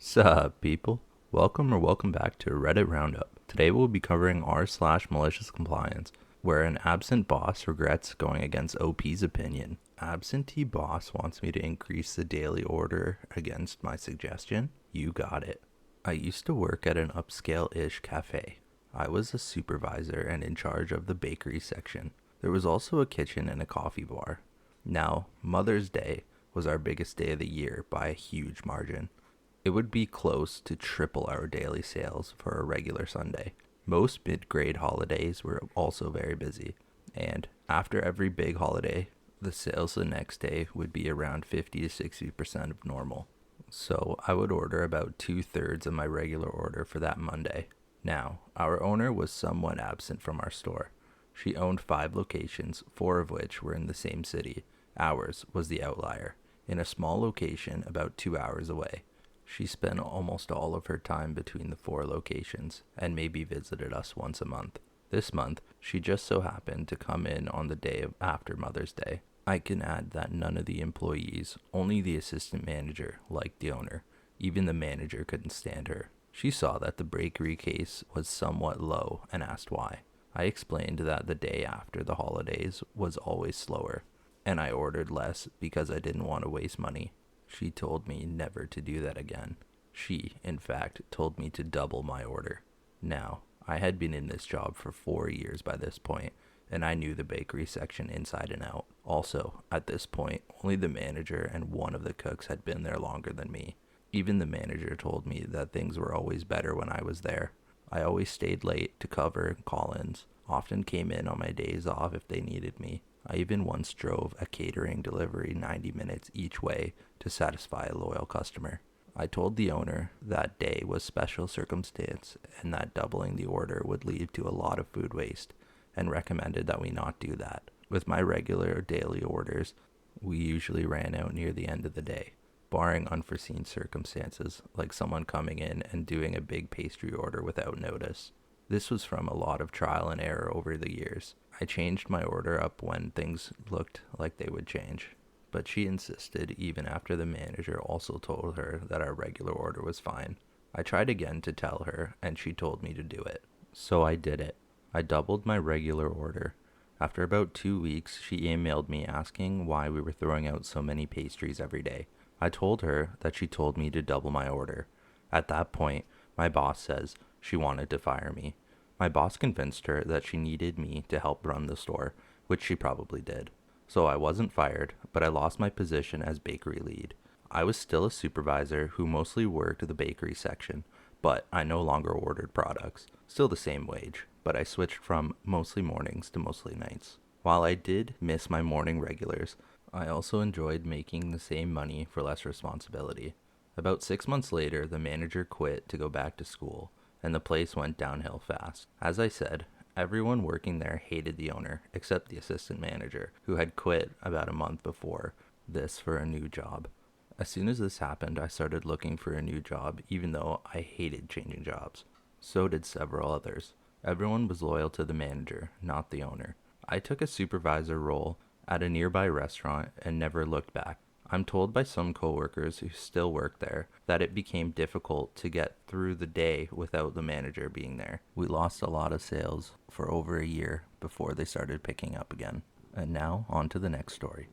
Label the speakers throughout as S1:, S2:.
S1: Sup, people? Welcome back to Reddit Roundup. Today we'll be covering r/maliciouscompliance, where an absent boss regrets going against OP's opinion. Absentee boss wants me to increase the daily order against my suggestion? You got it. I used to work at an upscale-ish cafe. I was a supervisor and in charge of the bakery section. There was also a kitchen and a coffee bar. Now, Mother's Day was our biggest day of the year by a huge margin. It would be close to triple our daily sales for a regular Sunday. Most mid-grade holidays were also very busy, and after every big holiday, the sales the next day would be around 50 to 60% of normal. So I would order about 2/3 of my regular order for that Monday. Now, our owner was somewhat absent from our store. She owned 5 locations, 4 of which were in the same city. Ours was the outlier, in a small location about 2 hours away. She spent almost all of her time between the 4 locations and maybe visited us once a month. This month, she just so happened to come in on the day after Mother's Day. I can add that none of the employees, only the assistant manager, liked the owner. Even the manager couldn't stand her. She saw that the bakery case was somewhat low and asked why. I explained that the day after the holidays was always slower, and I ordered less because I didn't want to waste money. She told me never to do that again. She, in fact, told me to double my order. Now, I had been in this job for 4 years by this point, and I knew the bakery section inside and out. Also, at this point, only the manager and one of the cooks had been there longer than me. Even the manager told me that things were always better when I was there. I always stayed late to cover call-ins, often came in on my days off if they needed me. I even once drove a catering delivery 90 minutes each way to satisfy a loyal customer. I told the owner that day was special circumstance and that doubling the order would lead to a lot of food waste, and recommended that we not do that. With my regular daily orders, we usually ran out near the end of the day, barring unforeseen circumstances like someone coming in and doing a big pastry order without notice. This was from a lot of trial and error over the years. I changed my order up when things looked like they would change, but she insisted even after the manager also told her that our regular order was fine. I tried again to tell her, and she told me to do it. So I did it. I doubled my regular order. After about 2 weeks, she emailed me asking why we were throwing out so many pastries every day. I told her that she told me to double my order. At that point, my boss says she wanted to fire me. My boss convinced her that she needed me to help run the store, which she probably did. So I wasn't fired, but I lost my position as bakery lead. I was still a supervisor who mostly worked the bakery section, but I no longer ordered products. Still the same wage, but I switched from mostly mornings to mostly nights. While I did miss my morning regulars, I also enjoyed making the same money for less responsibility. About 6 months later, the manager quit to go back to school, and the place went downhill fast. As I said, everyone working there hated the owner, except the assistant manager, who had quit about a month before this for a new job. As soon as this happened, I started looking for a new job, even though I hated changing jobs. So did several others. Everyone was loyal to the manager, not the owner. I took a supervisor role at a nearby restaurant and never looked back. I'm told by some coworkers who still work there that it became difficult to get through the day without the manager being there. We lost a lot of sales for over a year before they started picking up again. And now, on to the next story.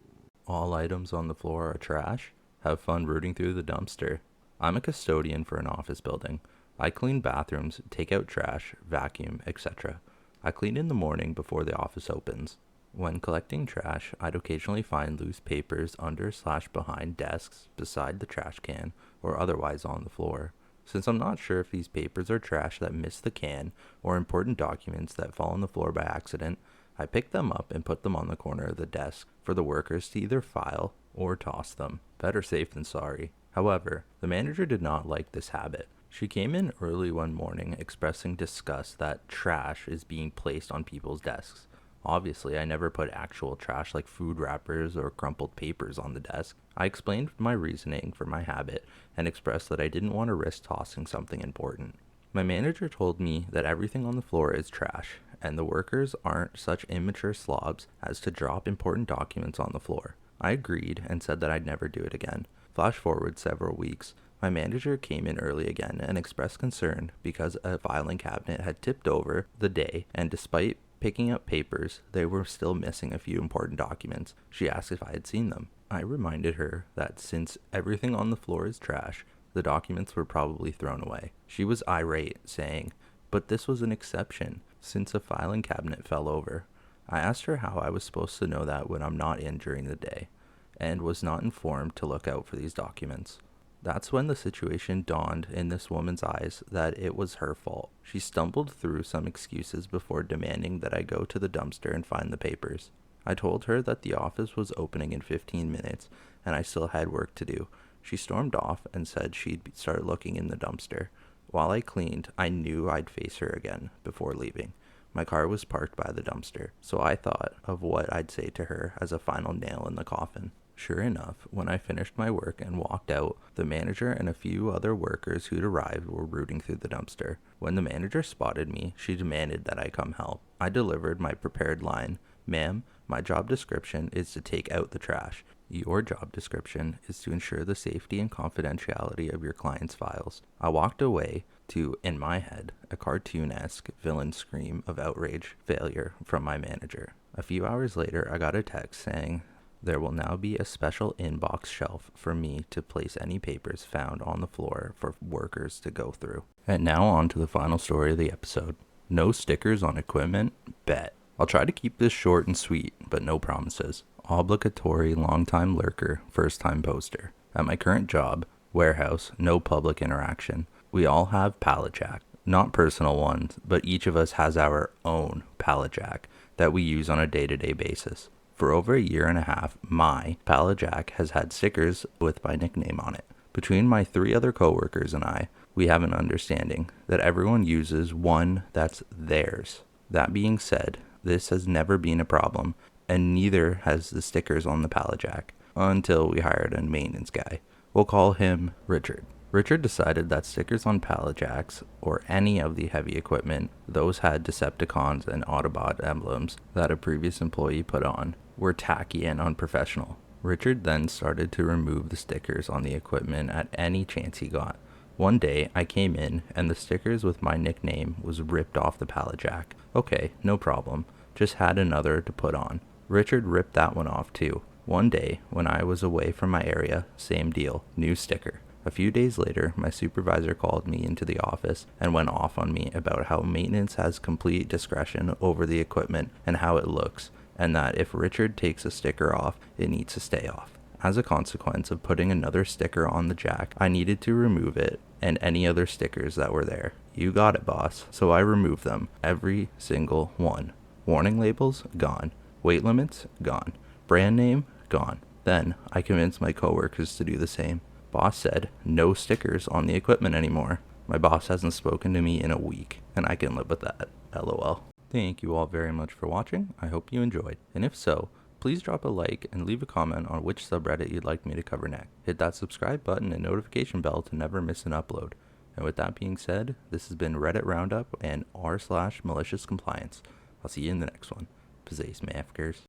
S1: All items on the floor are trash? Have fun rooting through the dumpster. I'm a custodian for an office building. I clean bathrooms, take out trash, vacuum, etc. I clean in the morning before the office opens. When collecting trash, I'd occasionally find loose papers under/behind desks, beside the trash can, or otherwise on the floor. Since I'm not sure if these papers are trash that miss the can or important documents that fall on the floor by accident, I pick them up and put them on the corner of the desk for the workers to either file or toss them. Better safe than sorry. However, the manager did not like this habit. She came in early one morning expressing disgust that trash is being placed on people's desks. Obviously, I never put actual trash like food wrappers or crumpled papers on the desk. I explained my reasoning for my habit and expressed that I didn't want to risk tossing something important. My manager told me that everything on the floor is trash, and the workers aren't such immature slobs as to drop important documents on the floor. I agreed and said that I'd never do it again. Flash forward several weeks. My manager came in early again and expressed concern because a filing cabinet had tipped over the day, and despite picking up papers, they were still missing a few important documents. She asked if I had seen them. I reminded her that since everything on the floor is trash, the documents were probably thrown away. She was irate, saying, "But this was an exception, since a filing cabinet fell over." I asked her how I was supposed to know that when I'm not in during the day, and was not informed to look out for these documents. That's when the situation dawned in this woman's eyes that it was her fault. She stumbled through some excuses before demanding that I go to the dumpster and find the papers. I told her that the office was opening in 15 minutes and I still had work to do. She stormed off and said she'd start looking in the dumpster. While I cleaned, I knew I'd face her again before leaving. My car was parked by the dumpster, so I thought of what I'd say to her as a final nail in the coffin. Sure enough, when I finished my work and walked out, the manager and a few other workers who'd arrived were rooting through the dumpster. When the manager spotted me, she demanded that I come help. I delivered my prepared line, "Ma'am, my job description is to take out the trash. Your job description is to ensure the safety and confidentiality of your client's files." I walked away to, in my head, a cartoon-esque villain scream of outrage, failure from my manager. A few hours later, I got a text saying, "There will now be a special inbox shelf for me to place any papers found on the floor for workers to go through." And now on to the final story of the episode. No stickers on equipment? Bet. I'll try to keep this short and sweet, but no promises. Obligatory long-time lurker, first-time poster. At my current job, warehouse, no public interaction. We all have pallet jack. Not personal ones, but each of us has our own pallet jack that we use on a day-to-day basis. For over a year and a half, my pallet jack has had stickers with my nickname on it. Between my 3 other coworkers and I, we have an understanding that everyone uses one that's theirs. That being said, this has never been a problem, and neither has the stickers on the pallet jack, until we hired a maintenance guy. We'll call him Richard. Richard decided that stickers on pallet jacks, or any of the heavy equipment those had Decepticons and Autobot emblems that a previous employee put on, were tacky and unprofessional. Richard then started to remove the stickers on the equipment at any chance he got. One day, I came in, and the stickers with my nickname was ripped off the pallet jack. Okay, no problem. Just had another to put on. Richard ripped that one off too. One day, when I was away from my area, same deal, new sticker. A few days later, my supervisor called me into the office and went off on me about how maintenance has complete discretion over the equipment and how it looks, and that if Richard takes a sticker off, it needs to stay off. As a consequence of putting another sticker on the jack, I needed to remove it and any other stickers that were there. You got it, boss. So I removed them, every single one. Warning labels, gone. Weight limits, gone. Brand name, gone. Then I convinced my coworkers to do the same. Boss said, no stickers on the equipment anymore. My boss hasn't spoken to me in a week, and I can live with that. LOL. Thank you all very much for watching. I hope you enjoyed. And if so, please drop a like and leave a comment on which subreddit you'd like me to cover next. Hit that subscribe button and notification bell to never miss an upload. And with that being said, this has been Reddit Roundup and r/maliciouscompliance. I'll see you in the next one. Pizzazz, mafkers.